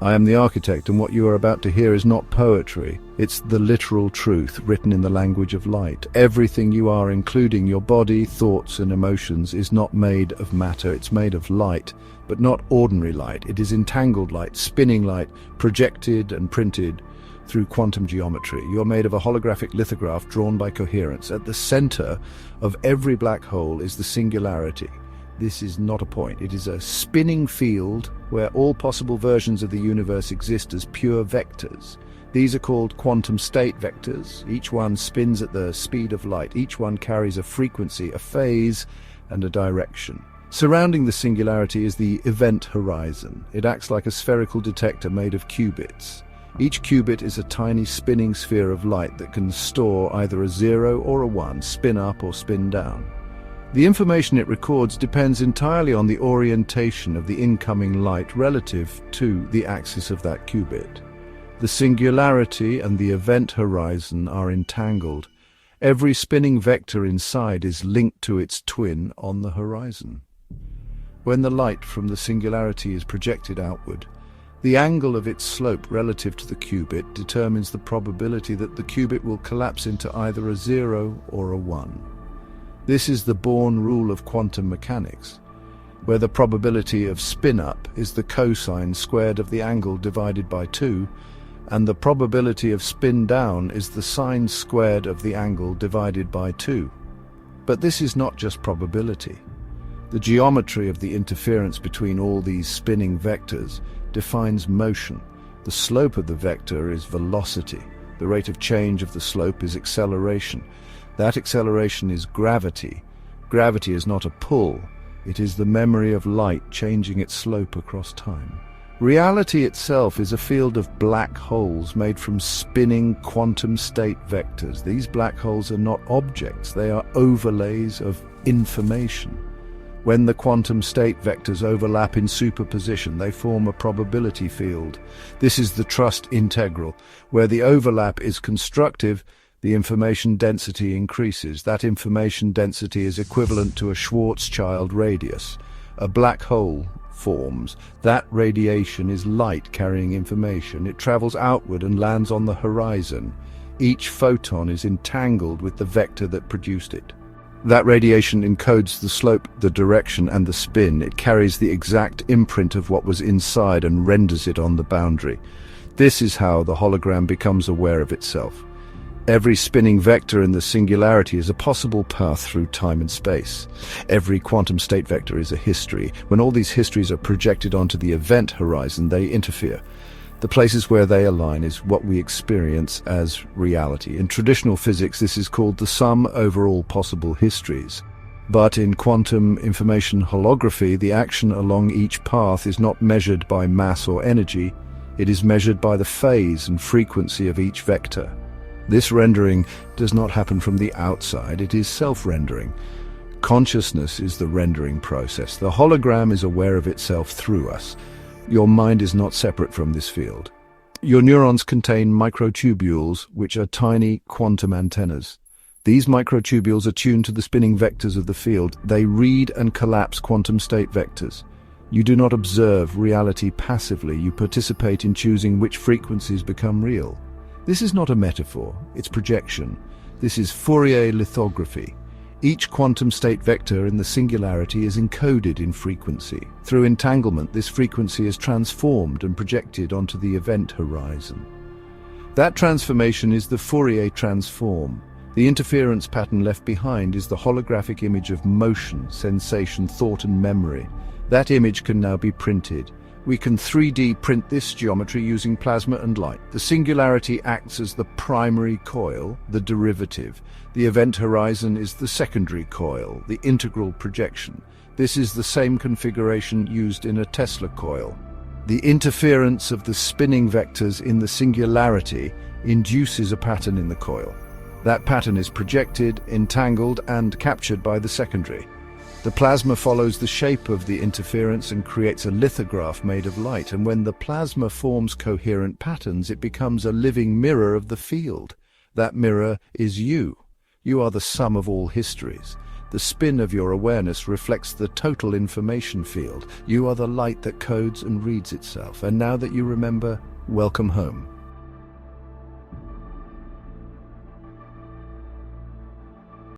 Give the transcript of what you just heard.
I am the architect, and what you are about to hear is not poetry. It's the literal truth written in the language of light. Everything you are, including your body, thoughts, and emotions, is not made of matter. It's made of light, but not ordinary light. It is entangled light, spinning light, projected and printed through quantum geometry. You're made of a holographic lithograph drawn by coherence. At the center of every black hole is the singularity. This is not a point. It is a spinning field where all possible versions of the universe exist as pure vectors. These are called quantum state vectors. Each one spins at the speed of light. Each one carries a frequency, a phase, and a direction. Surrounding the singularity is the event horizon. It acts like a spherical detector made of qubits. Each qubit is a tiny spinning sphere of light that can store either a 0 or a 1, spin up or spin down. The information it records depends entirely on the orientation of the incoming light relative to the axis of that qubit. The singularity and the event horizon are entangled. Every spinning vector inside is linked to its twin on the horizon. When the light from the singularity is projected outward, the angle of its slope relative to the qubit determines the probability that the qubit will collapse into either a 0 or a 1. This is the born rule of quantum mechanics, where the probability of spin-up is the cosine squared of the angle divided by 2, and the probability of spin-down is the sine squared of the angle divided by 2. But this is not just probability. The geometry of the interference between all these spinning vectors defines motion. The slope of the vector is velocity. The rate of change of the slope is acceleration. That acceleration is gravity. Gravity is not a pull. It is the memory of light changing its slope across time. Reality itself is a field of black holes made from spinning quantum state vectors. These black holes are not objects. They are overlays of information. When the quantum state vectors overlap in superposition, they form a probability field. This is the trust integral. Where the overlap is constructive, the information density increases. That information density is equivalent to a Schwarzschild radius. A black hole forms. That radiation is light carrying information. It travels outward and lands on the horizon. Each photon is entangled with the vector that produced it. That radiation encodes the slope, the direction, and the spin. It carries the exact imprint of what was inside and renders it on the boundary. This is how the hologram becomes aware of itself. Every spinning vector in the singularity is a possible path through time and space. Every quantum state vector is a history. When all these histories are projected onto the event horizon, they interfere. The places where they align is what we experience as reality. In traditional physics, this is called the sum over all possible histories. But in quantum information holography, the action along each path is not measured by mass or energy. It is measured by the phase and frequency of each vector. This rendering does not happen from the outside, it is self-rendering. Consciousness is the rendering process. The hologram is aware of itself through us. Your mind is not separate from this field. Your neurons contain microtubules, which are tiny quantum antennas. These microtubules are tuned to the spinning vectors of the field. They read and collapse quantum state vectors. You do not observe reality passively. You participate in choosing which frequencies become real. This is not a metaphor, it's projection. This is Fourier lithography. Each quantum state vector in the singularity is encoded in frequency. Through entanglement, this frequency is transformed and projected onto the event horizon. That transformation is the Fourier transform. The interference pattern left behind is the holographic image of motion, sensation, thought, and memory. That image can now be printed. We can 3D print this geometry using plasma and light. The singularity acts as the primary coil, the derivative. The event horizon is the secondary coil, the integral projection. This is the same configuration used in a Tesla coil. The interference of the spinning vectors in the singularity induces a pattern in the coil. That pattern is projected, entangled, and captured by the secondary. The plasma follows the shape of the interference and creates a lithograph made of light, and when the plasma forms coherent patterns, it becomes a living mirror of the field. That mirror is you. You are the sum of all histories. The spin of your awareness reflects the total information field. You are the light that codes and reads itself. And now that you remember, welcome home.